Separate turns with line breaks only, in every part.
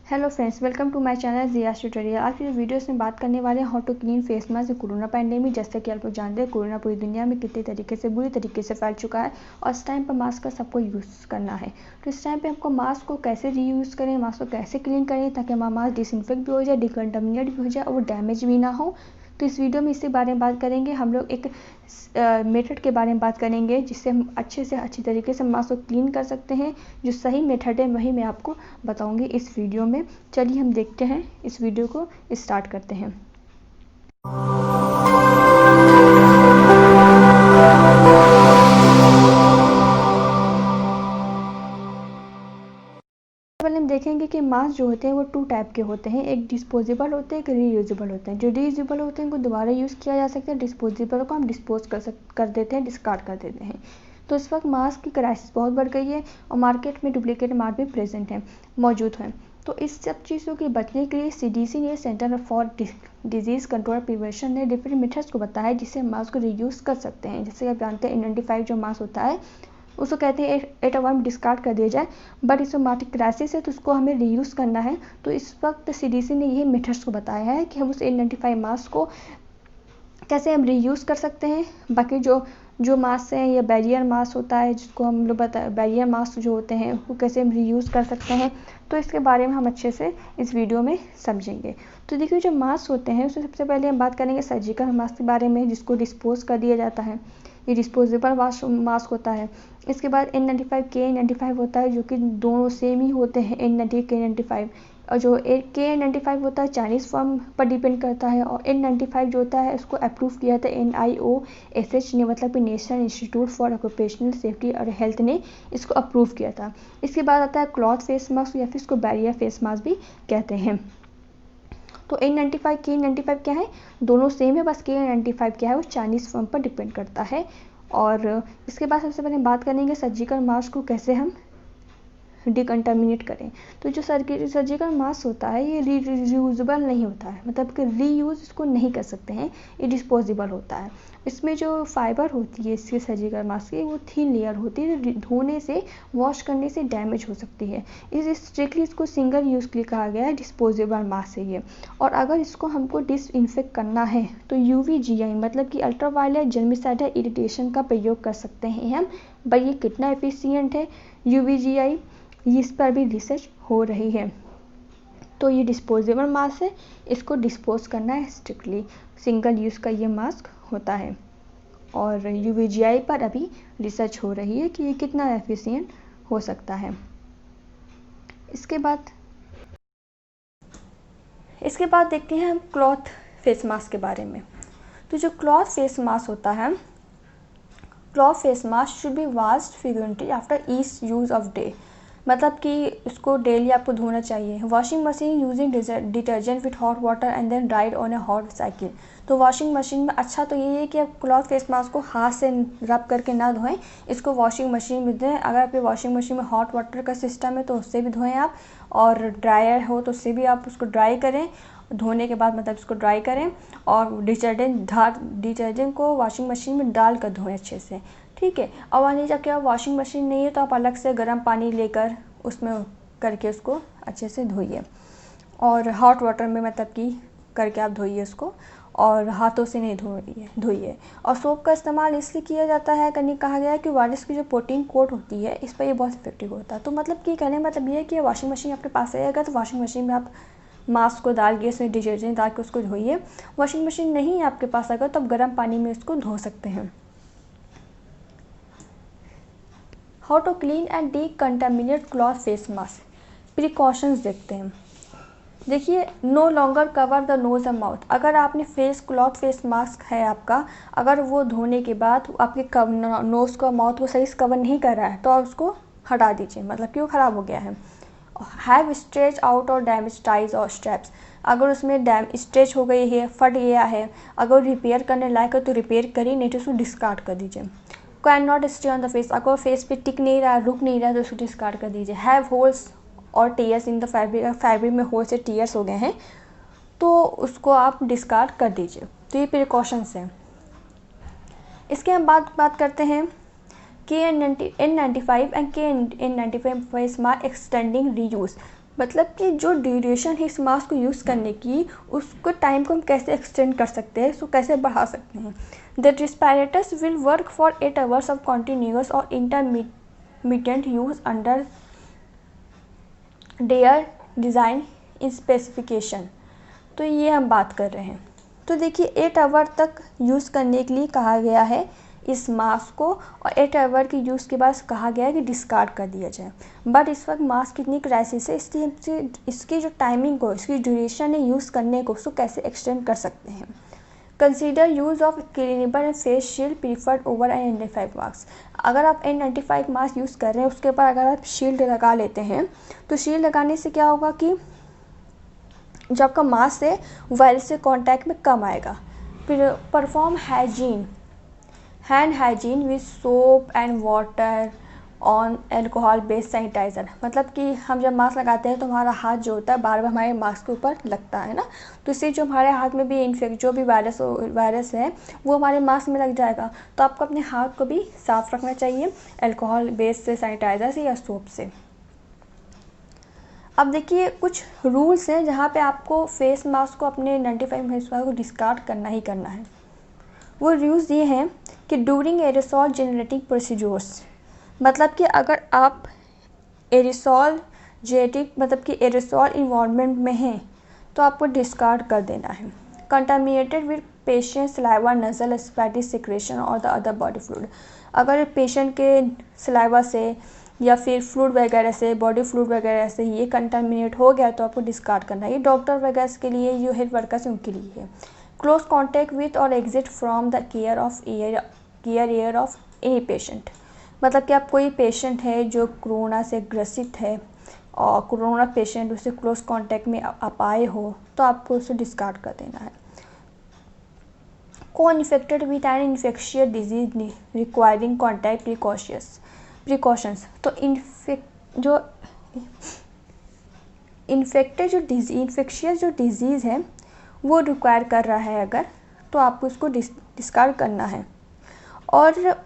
Hello friends, welcome to my channel Jiya's tutorial. आज की video में बात करने वाले हैं how to clean face mask corona pandemic. जैसे कि आप लोग जानते हैं, कोरोना पूरी दुनिया में कितने तरीके से बुरी तरीके से फैल चुका है और इस टाइम पर मास्क का सबको यूज़ करना है। तो इस टाइम पे हमको मास्क को कैसे रीयूज़ करें, मास्क को कैसे क्लीन करें ताकि हमारा मास्क डिसइंफेक्ट भी हो जाए, डिकंटामिनेट भी हो जाए और वो डैमेज भी ना हो। तो इस वीडियो में इसी बारे में बात करेंगे। हम लोग एक मेथड के बारे में बात करेंगे जिससे हम अच्छे से अच्छी तरीके से मास्क को क्लीन कर सकते हैं। जो सही मेथड है वही मैं आपको बताऊंगी इस वीडियो में। चलिए हम देखते हैं, इस वीडियो को स्टार्ट करते हैं। पहले हम देखेंगे कि मास्क जो होते हैं वो 2 टाइप के होते हैं। एक डिस्पोजेबल होते हैं, एक रीयूजेबल होते हैं। जो रीयूजेबल होते हैं उनको दोबारा यूज़ किया जा सकता है, डिस्पोजेबल को हम डिस्पोज कर देते हैं, डिस्कार्ड कर देते हैं। तो इस वक्त मास्क की क्राइसिस बहुत बढ़ गई है और मार्केट में डुप्लीकेट मास्क भी प्रेजेंट है, मौजूद हैं। तो इस सब चीज़ों के बचने के लिए CDC ने, centre for disease control prevention ने डिफरेंट मेथड्स को बताया जिससे मास्क को रीयूज़ कर सकते हैं। जैसे आप जानते हैं N95 जो मास्क होता है उसको कहते हैं 801 डिस्कार्ड कर दिया जाए, बट इसमें मार्केट क्राइसिस है तो उसको हमें रीयूज़ करना है। तो इस वक्त CDC ने यही मेथड्स को बताया है कि हम उस N95 मास्क को कैसे हम रीयूज़ कर सकते हैं। बाकी जो मास्क हैं या बैरियर मास्क होता है जिसको हम लोग बैरियर मास्क जो होते हैं वो कैसे हम रीयूज़ कर सकते हैं, तो इसके बारे में हम अच्छे से इस वीडियो में समझेंगे। तो देखिए, जो मास्क होते हैं उसमें सबसे पहले हम बात करेंगे सर्जिकल मास्क के बारे में, जिसको डिस्पोज कर दिया जाता है। ये डिस्पोजेबल मास्क होता है। इसके बाद N95 KN95 होता है, जो कि दोनों सेम ही होते हैं, N90 KN95। और जो KN95 होता है चाइनीज़ फर्म पर डिपेंड करता है, और N95 जो होता है उसको अप्रूव किया था NIOSH ने, मतलब कि national institute for occupational safety और हेल्थ ने इसको अप्रूव किया था। इसके बाद आता है क्लॉथ फेस मास्क, या फिर इसको बैरियर फेस मास्क भी कहते हैं। तो N95 KN95 क्या है, दोनों सेम है, बस KN95 क्या है वो चाइनीज़ फर्म पर डिपेंड करता है। और इसके बाद सबसे पहले बात करेंगे सर्जिकल मास्क को कैसे हम डिकंटामिनेट करें। तो जो सर्जिकल मास्क होता है ये रीयूजेबल नहीं होता है, मतलब कि रीयूज़ इसको नहीं कर सकते हैं, ये डिस्पोजेबल होता है। इसमें जो फाइबर होती है इसके सर्जिकल मास्क की वो थिन लेयर होती है, जो धोने से, वॉश करने से डैमेज हो सकती है। स्ट्रिक्टली इसको सिंगल यूज़ के लिए कहा गया है, डिस्पोजेबल मास्क है ये। और अगर इसको हमको डिसइंफेक्ट करना है तो UVGI मतलब कि अल्ट्रावायलेट जर्मिसाइडल इरिटेशन का प्रयोग कर सकते हैं हम। भाई ये कितना एफिशिएंट है UVGI, इस पर भी रिसर्च हो रही है। तो ये डिस्पोजेबल मास्क है, इसको डिस्पोज करना है स्ट्रिक्टली, सिंगल यूज़ का ये मास्क होता है। और UVGI पर अभी रिसर्च हो रही है कि ये कितना एफिशिएंट हो सकता है। इसके बाद देखते हैं हम क्लॉथ फेस मास्क के बारे में। तो जो क्लॉथ फेस मास्क होता है, cloth face mask should be washed frequently after each use of day, मतलब कि इसको डेली आपको धोना चाहिए। Washing machine using detergent with hot water and then dried on a hot cycle. तो वॉशिंग मशीन में अच्छा तो ये है कि आप क्लॉथ फेस मास्क को हाथ से रब करके ना धोएं, इसको वॉशिंग मशीन में दें। अगर आपके वॉशिंग मशीन में हॉट वाटर का सिस्टम है तो उससे भी धोएं आप, और ड्रायर हो तो उससे भी आप उसको ड्राई करें। धोने के बाद मतलब इसको ड्राई करें और डिटर्जेंट को वॉशिंग मशीन में डाल कर धोएं अच्छे से, ठीक है। और मान जब क्या वॉशिंग मशीन नहीं है तो आप अलग से गर्म पानी लेकर उसमें करके उसको अच्छे से धोइए, और हॉट वाटर में मतलब कि करके आप धोइए उसको, और हाथों से नहीं धोइए। और सोप का इस्तेमाल इसलिए किया जाता है, कहा गया है कि वायरस की जो प्रोटीन कोट होती है इस पर ये बहुत इफेक्टिव होता है। तो मतलब कि कहने मतलब ये है कि वॉशिंग मशीन आपके पास रहेगा तो वॉशिंग मशीन में आप मास्क को डाल के इसमें डिटर्जेंट डाल के उसको धोइए। वॉशिंग मशीन नहीं है आपके पास अगर, तो आप गर्म पानी में इसको धो सकते हैं। How to clean and decontaminate cloth face mask, precautions देखते हैं। देखिए, no longer cover the nose and mouth. अगर आपने क्लॉथ फेस मास्क है आपका, अगर वो धोने के बाद आपके नोज़ का माउथ को सही से कवर नहीं कर रहा है तो आप उसको हटा दीजिए, मतलब कि वो ख़राब हो गया है। हैव स्ट्रेच आउट और डैमेज टाइज और स्ट्रैप्स। अगर उसमें स्ट्रेच हो गई है, फट गया है, अगर रिपेयर करने लायक है तो रिपेयर करिए, नहीं तो उसको डिस्कार्ड कर दीजिए। Can not stay on the face, अगर फेस पे टिक नहीं रहा, रुक नहीं रहा तो उसको डिस्कार्ड कर दीजिए। हैव होल्स और टीयर्स इन द फैब्रिक में होल से टीयर्स हो गए हैं तो उसको आप डिस्कार्ड कर दीजिए। तो ये प्रिकॉशंस हैं। इसके हम बात करते हैं KN95 and KN95 face mask extending reuse. मतलब कि जो ड्यूरेशन है इस मास्क को यूज़ करने की, उसको टाइम को हम कैसे एक्सटेंड कर सकते हैं, उसको कैसे बढ़ा सकते हैं। The respirators will work for 8 hours of continuous और intermediate use under their design in specification. तो ये हम बात कर रहे हैं। तो देखिए 8 आवर तक यूज़ करने के लिए कहा गया है इस मास्क को, और 8 आवर के यूज़ के बाद कहा गया है कि डिस्कार्ड कर दिया जाए। बट इस वक्त मास्क कितनी क्राइसिस है, इसलिए इसकी जो टाइमिंग को, इसकी ड्यूरेशन है यूज़ करने को, उसको कैसे एक्सटेंड कर सकते हैं। Consider use of cleanable and face shield preferred over N95 mask. अगर आप N95 मास्क यूज़ कर रहे हैं, उसके बाद अगर आप शील्ड लगा लेते हैं, तो शील्ड लगाने से क्या होगा कि जो आपका मास्क है वायरस से कांटेक्ट में कम आएगा। फिर perform hand hygiene with soap and water on alcohol based sanitiser. मतलब कि हम जब मास्क लगाते हैं तो हमारा हाथ जो होता है बार बार हमारे मास्क के ऊपर लगता है ना, तो इससे जो हमारे हाथ में भी जो भी वायरस है वो हमारे मास्क में लग जाएगा। तो आपको अपने हाथ को भी साफ़ रखना चाहिए अल्कोहल बेस्ड सैनिटाइज़र से या सोप से। अब देखिए कुछ रूल्स हैं जहाँ पे आपको फेस मास्क को, अपने 95 फेस मास्क को डिस्कार्ड करना ही करना है। वो रूल्स ये हैं कि ड्यूरिंग एरोसॉल जेनरेटिंग प्रोसीजर्स, मतलब कि अगर आप एरोसॉल मतलब कि एरोसॉल इन्वायरमेंट में हैं तो आपको डिस्कार्ड कर देना है। Contaminated with patient saliva nasal aseptic secretion और द अदर बॉडी फ्लूइड, अगर पेशेंट के सलाइवा से या फिर फ्लूइड वगैरह से, बॉडी फ्लूइड वगैरह से ये कंटामिनेट हो गया तो आपको डिस्कार्ड करना है। ये डॉक्टर वगैरह के लिए, जो हेल्थ वर्कर्स उनके लिए है। क्लोज कॉन्टैक्ट विथ और exit from the care air of any patient, मतलब कि आप कोई पेशेंट है जो कोरोना से ग्रसित है और कोरोना पेशेंट उससे क्लोज कांटेक्ट में आप आए हो तो आपको उसे डिस्कार्ड कर देना है। कौन infected with an infectious disease requiring contact precautions, तो इन्फेक्शियस जो डिजीज़ है वो रिक्वायर कर रहा है अगर, तो आपको उसको डिस्कार्ड करना है। और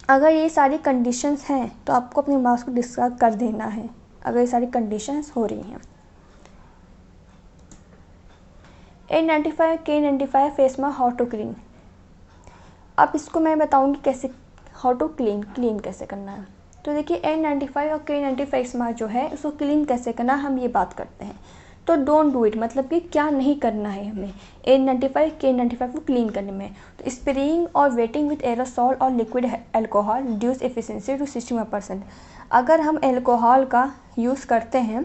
अगर ये सारी कंडीशंस हैं तो आपको अपने मास्क को डिस्कार्ड कर देना है, अगर ये सारी कंडीशंस हो रही हैं। N95 K95 face mask how to clean. अब इसको मैं बताऊंगी कैसे, हाउ टू क्लीन कैसे करना है। तो देखिए N95 और K95 फेस मास्क जो है उसको क्लीन कैसे करना है हम ये बात करते हैं। तो डोंट डू इट, मतलब कि क्या नहीं करना है हमें N95 K95 को क्लीन करने में। तो स्प्रेइंग और वेटिंग विद एरोसॉल और liquid alcohol reduce efficiency to 61%। अगर हम अल्कोहल का यूज़ करते हैं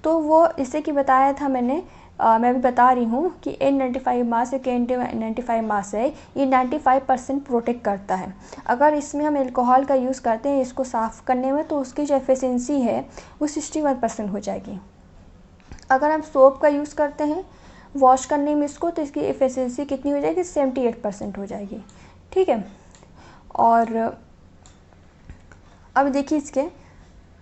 तो वो, जैसे कि बताया था मैंने, मैं भी बता रही हूँ कि N95 मास्क से K95 मास्क है ये 95% प्रोटेक्ट करता है। अगर इसमें हम अल्कोहल का यूज़ करते हैं इसको साफ़ करने में तो उसकी जो एफिशिएंसी है वो 61% हो जाएगी। अगर हम सोप का यूज़ करते हैं वॉश करने में इसको तो इसकी एफिशिएंसी कितनी हो जाएगी, 78% हो जाएगी। ठीक है। और अब देखिए इसके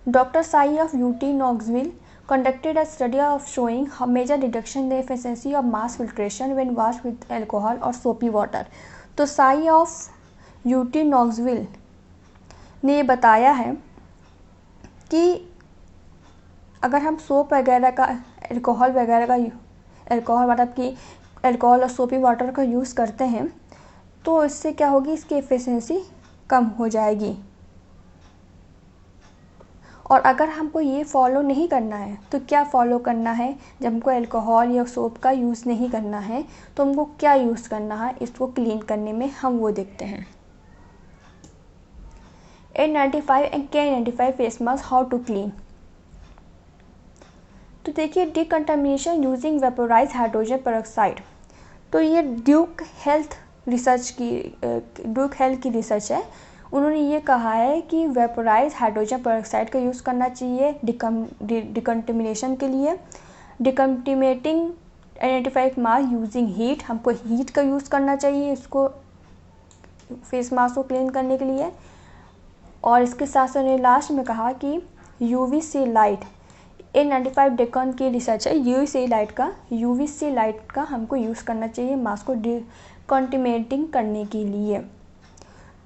doctor sigh of UT Knoxville conducted a study of showing how major reduction in the efficiency of mass filtration when washed with alcohol or soapy water। तो साई ऑफ यूटी नॉक्सविल ने ये बताया है कि अगर हम सोप वगैरह का, अल्कोहल मतलब कि अल्कोहल और सोपी वाटर का यूज़ करते हैं तो इससे क्या होगी, इसकी एफिशिएंसी कम हो जाएगी। और अगर हमको ये फॉलो नहीं करना है तो क्या फॉलो करना है, जब हमको अल्कोहल या सोप का यूज़ नहीं करना है तो हमको क्या यूज़ करना है, इसको क्लीन करने में हम वो देखते हैं। N95 and K95 face mask how to clean. तो देखिए decontamination using vaporize hydrogen peroxide. तो ये ड्यूक हेल्थ की रिसर्च है। उन्होंने ये कहा है कि वेपोराइज हाइड्रोजन पेरोक्साइड का यूज़ करना चाहिए डिकंटामिनेशन के लिए। डिकंटिमेटिंग N95 मास्क यूजिंग हीट, हमको हीट का यूज़ करना चाहिए इसको फेस मास्क को क्लीन करने के लिए। और इसके साथ साथ उन्होंने लास्ट में कहा कि UVC लाइट, N95 डेकन की रिसर्च है, UVC लाइट का हमको यूज़ करना चाहिए मास्क को डिकंटिमेटिंग करने के लिए।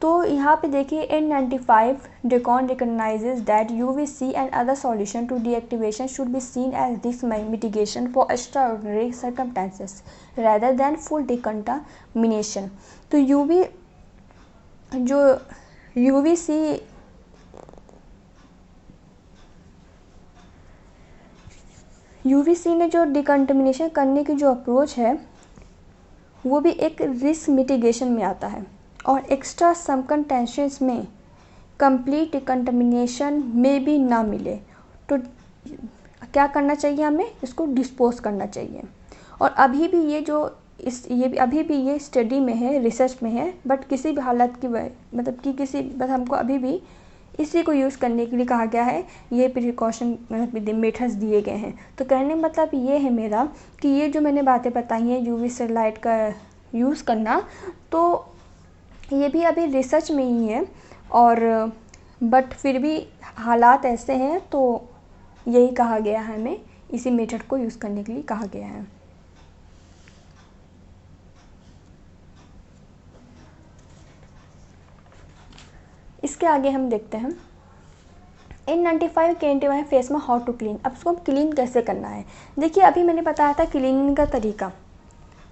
तो यहाँ पे देखिए N95 DECON recognizes that UVC and other solution to deactivation should be seen as risk mitigation for extraordinary circumstances rather than full decontamination। तो यूवीसी में जो डिकंटामिनेशन करने की जो अप्रोच है वो भी एक रिस्क मिटिगेशन में आता है, और एक्स्ट्रा सर्कमस्टेंसेस में कंप्लीट डिकंटामिनेशन में भी ना मिले तो क्या करना चाहिए, हमें इसको डिस्पोज करना चाहिए। और अभी भी ये स्टडी में है, रिसर्च में है, बट किसी भी हालत की बस हमको अभी भी इसी को यूज़ करने के लिए कहा गया है, ये प्रिकॉशन मेथड्स दिए गए हैं। तो कहने का मतलब ये है मेरा कि ये जो मैंने बातें बताई हैं यूवी से लाइट का यूज़ करना, तो ये भी अभी रिसर्च में ही है, और बट फिर भी हालात ऐसे हैं तो यही कहा गया है, हमें इसी मेथड को यूज़ करने के लिए कहा गया है। इसके आगे हम देखते हैं N95 के फेस में हाउ टू क्लीन। अब इसको क्लीन कैसे करना है। देखिए अभी मैंने बताया था क्लीनिंग का तरीका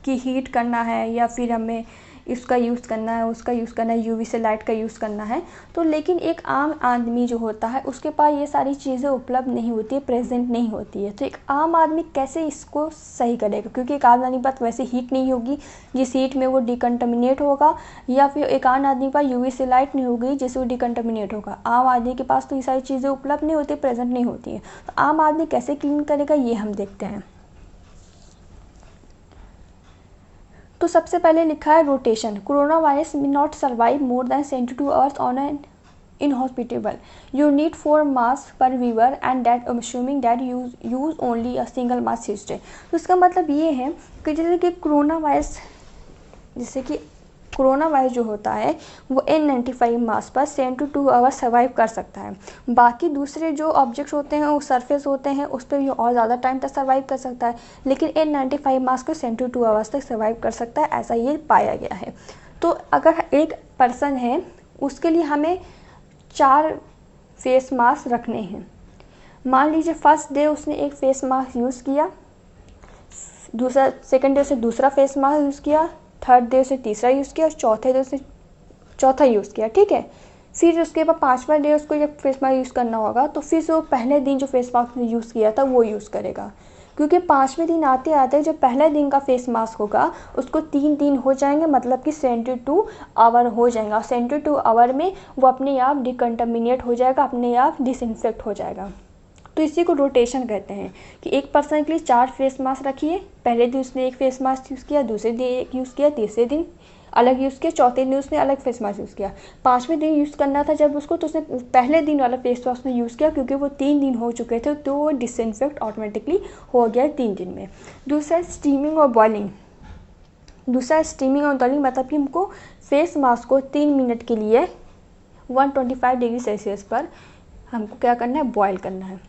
कि हीट करना है या फिर हमें इसका यूज़ करना है, उसका यूज़ करना है, यूवी से लाइट का यूज़ करना है। तो लेकिन एक आम आदमी जो होता है उसके पास ये सारी चीज़ें उपलब्ध नहीं होती है, प्रेजेंट नहीं होती है। तो एक आम आदमी कैसे इसको सही करेगा, क्योंकि एक आम आदमी के पास वैसे हीट नहीं होगी जिस हीट में वो डिकंटामिनेट होगा, या फिर एक आम आदमी के पास यूवी से लाइट नहीं होगी जिससे वो डिकंटामिनेट होगा। आम आदमी के पास तो ये सारी चीज़ें उपलब्ध नहीं होती, प्रेजेंट नहीं होती है। तो आम आदमी कैसे क्लीन करेगा ये हम देखते हैं। तो सबसे पहले लिखा है rotation. Corona virus may not survive more than 72 hours on an inhospitable. You need 4 masks per viewer and that assuming that you use only a single mask each day। तो इसका मतलब ये है कि जैसे कि कोरोना वायरस जो होता है वो N95 मास्क पर 72 आवर्स सर्वाइव कर सकता है। बाकी दूसरे जो ऑब्जेक्ट्स होते हैं, वो सरफेस होते हैं, उस पर ये और ज़्यादा टाइम तक सर्वाइव कर सकता है, लेकिन N95 मास्क को 72 आवर्स तक सर्वाइव कर सकता है, ऐसा ये पाया गया है। तो अगर एक पर्सन है उसके लिए हमें 4 फेस मास्क रखने हैं। मान लीजिए फर्स्ट डे उसने एक फेस मास्क यूज़ किया, सेकेंड डे से दूसरा फेस मास्क यूज़ किया, थर्ड डे से तीसरा यूज़ किया और चौथे डे से चौथा यूज़ किया, ठीक है। फिर उसके बाद 5वां डे उसको जब फेस मास्क यूज़ करना होगा तो फिर से वो पहले दिन जो फेस मास्क यूज़ किया था वो यूज़ करेगा, क्योंकि 5वें दिन आते आते जो पहले दिन का फेस मास्क होगा उसको 3 दिन हो जाएंगे, मतलब कि 72 आवर हो जाएगा। 72 आवर में वो अपने आप डिकंटामिनेट हो जाएगा, अपने आप डिसइंफेक्ट हो जाएगा। तो इसी को रोटेशन कहते हैं कि एक पर्सन के लिए 4 फेस मास्क रखिए। पहले दिन उसने एक फेस मास्क यूज़ किया, दूसरे दिन एक यूज़ किया, तीसरे दिन अलग यूज़ किया, चौथे दिन उसने अलग फेस मास्क यूज़ किया। 5वें दिन यूज़ करना था जब उसको, तो उसने पहले दिन वाला फेस मास्क ने यूज़ किया, क्योंकि वो 3 दिन हो चुके थे तो वो डिसइंफेक्ट ऑटोमेटिकली हो गया 3 दिन में। दूसरा स्टीमिंग और बॉइलिंग। मतलब कि हमको फेस मास्क को 3 मिनट के लिए 125 डिग्री सेल्सियस पर हमको क्या करना है, बॉयल करना है।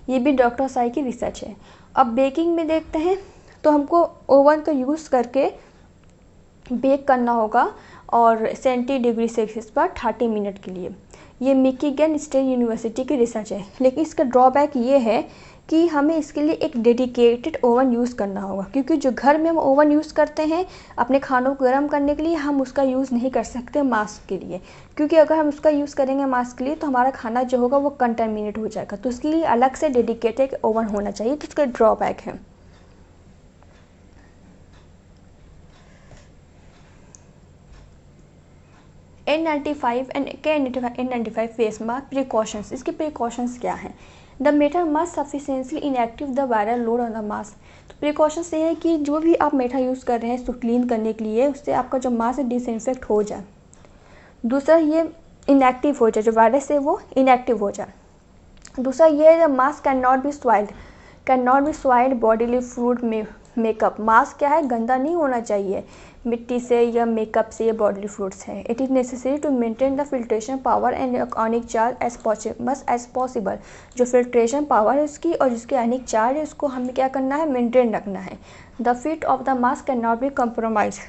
ये भी डॉक्टर साई की रिसर्च है। अब बेकिंग में देखते हैं तो हमको ओवन का यूज़ करके बेक करना होगा और 70 डिग्री सेल्सियस पर 30 मिनट के लिए। ये मिशिगन स्टेट यूनिवर्सिटी की रिसर्च है, लेकिन इसका ड्रॉबैक ये है कि हमें इसके लिए एक डेडिकेटेड ओवन यूज़ करना होगा, क्योंकि जो घर में हम ओवन यूज़ करते हैं अपने खानों को गर्म करने के लिए, हम उसका यूज़ नहीं कर सकते मास्क के लिए, क्योंकि अगर हम उसका यूज़ करेंगे मास्क के लिए तो हमारा खाना जो होगा वो कंटामिनेट हो जाएगा। तो उसके लिए अलग से डेडिकेटेड ओवन होना चाहिए, तो इसका ड्रॉबैक है। N95 face mask precautions. इसके प्रिकॉशंस क्या हैं। The method must sufficiently inactive the viral load on the mask. तो प्रिकॉशंस ये है कि जो भी आप मेथड यूज़ कर रहे हैं इसको क्लीन करने के लिए, उससे आपका जो मास्क है डिसइंफेक्ट हो जाए। दूसरा ये इनएक्टिव हो जाए, जो वायरस है वो इनएक्टिव हो जाए। दूसरा ये है mask can not be soiled bodily fluid में मेकअप। मास्क क्या है, गंदा नहीं होना चाहिए मिट्टी से या मेकअप से या बॉडीली फ्लूइड्स है। It is necessary to maintain the filtration power and ionic charge as possible. जो फिल्ट्रेशन पावर है उसकी और जिसकी आयनिक चार्ज है उसको हमें क्या करना है, मेंटेन रखना है। The fit of the mask can not B compromise.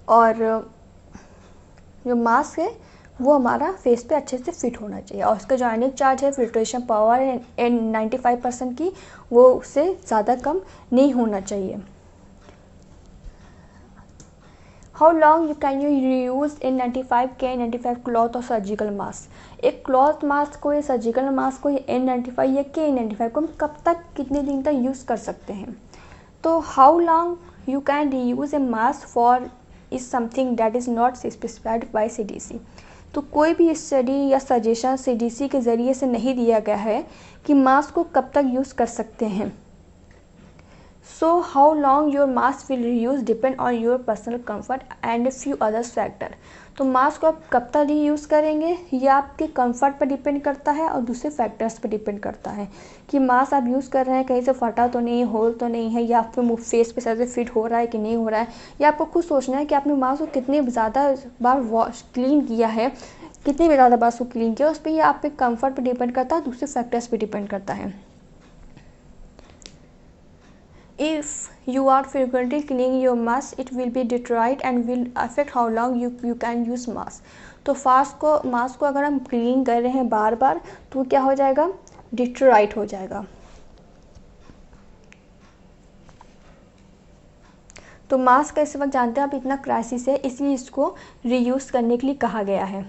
और जो मास्क है वो हमारा फेस पे अच्छे से फिट होना चाहिए, और उसका जो आयनिक चार्ज है, फिल्ट्रेशन पावर है 95% की, वो उससे ज़्यादा कम नहीं होना चाहिए। How long you can you reuse N95 KN95 cloth और सर्जिकल मास्क। एक क्लॉथ मास्क को या सर्जिकल मास्क को या N95 या KN95 को हम कब तक कितने दिन तक यूज़ कर सकते हैं। तो how long you can reuse A mask for is something that is not specified by CDC। तो कोई भी स्टडी या सजेशन CDC के ज़रिए से नहीं दिया गया है कि मास्क को कब तक यूज़ कर सकते हैं। So how long your mask will reuse depend on your personal comfort and a few other factor। तो मास्क को आप कब तक रीयूज़ करेंगे ये आपके कंफर्ट पर डिपेंड करता है और दूसरे फैक्टर्स पर डिपेंड करता है कि मास्क आप यूज़ कर रहे हैं कहीं से फटा तो नहीं, होल तो नहीं है, या आपके मुँह फेस पे सही से फिट हो रहा है कि नहीं हो रहा है, या आपको खुद सोचना है कि आपने मास्क को कितने ज़्यादा बार वॉश क्लीन किया है, कितनी ज़्यादा बार उसको क्लीन किया, उस पर ये आप पे कंफर्ट पर डिपेंड करता है, दूसरे फैक्टर्स पर डिपेंड करता है। If you are frequently cleaning your mask, it will be deteriorate and will affect how long you can use mask। तो मास्क को अगर हम क्लीन कर रहे हैं बार बार तो क्या हो जाएगा, डिटेराइट हो जाएगा। तो मास्क का इस वक्त जानते हैं आप इतना क्राइसिस है, इसलिए इसको रीयूज़ करने के लिए कहा गया है।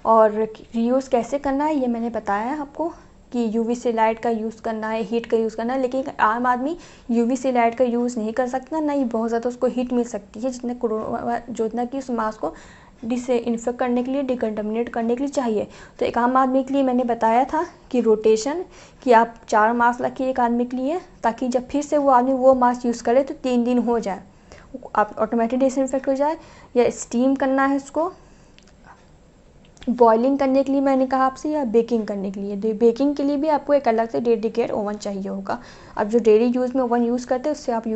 और रीयूज़ कैसे करना है ये मैंने बताया है आपको कि UVC लाइट का यूज़ करना है, हीट का यूज़ करना है, लेकिन आम आदमी UVC लाइट का यूज़ नहीं कर सकता, ना ही बहुत ज़्यादा उसको हीट मिल सकती है जितना कि उस मास्क को डिसइंफेक्ट करने के लिए, डिकंटामिनेट करने के लिए चाहिए। तो एक आम आदमी के लिए मैंने बताया था कि रोटेशन, कि आप 4 मास्क रखिए एक आदमी के लिए, ताकि जब फिर से वो आदमी वो मास्क यूज़ करे तो 3 दिन हो जाए, आप ऑटोमेटिक डिसइंफेक्ट हो जाए। या स्टीम करना है उसको, बॉइलिंग करने के लिए मैंने कहा आपसे, या बेकिंग करने के लिए। तो बेकिंग के लिए भी आपको एक अलग से डेडिकेट ओवन चाहिए होगा। अब जो डेली यूज़ में ओवन यूज़ करते हैं उससे आप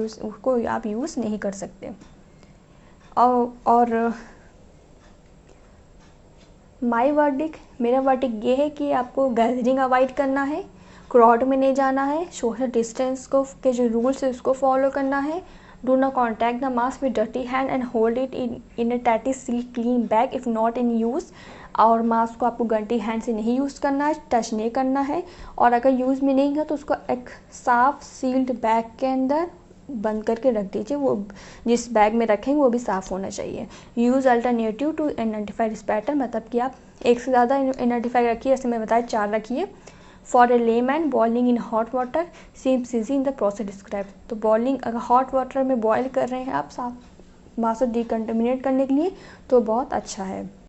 यूज़ नहीं कर सकते। और मेरा वर्डिक ये है कि आपको गैदरिंग अवॉइड करना है, क्राउड में नहीं जाना है, सोशल डिस्टेंस को के जो रूल्स है उसको फॉलो करना है। Do not contact the mask with dirty hand and hold it in a tightly sealed clean bag if not in use. और मास्क को आपको डर्टी हैंड से नहीं यूज़ करना है, टच नहीं करना है, और अगर यूज़ में नहीं है तो उसको एक साफ़ सील्ड बैग के अंदर बंद करके रख दीजिए। वो जिस बैग में रखेंगे वो भी साफ़ होना चाहिए। यूज़ अल्टरनेटिव टू N95 रिस्पेटर, मतलब कि आप एक से ज़्यादा N95 रखिए, जैसे मैं बताया 4 रखिए। For a layman boiling in hot water seems easy in the process describe. तो बॉइलिंग अगर हॉट वाटर में बॉयल कर रहे हैं आप साफ मास्क को डिकंटामिनेट करने के लिए तो बहुत अच्छा है।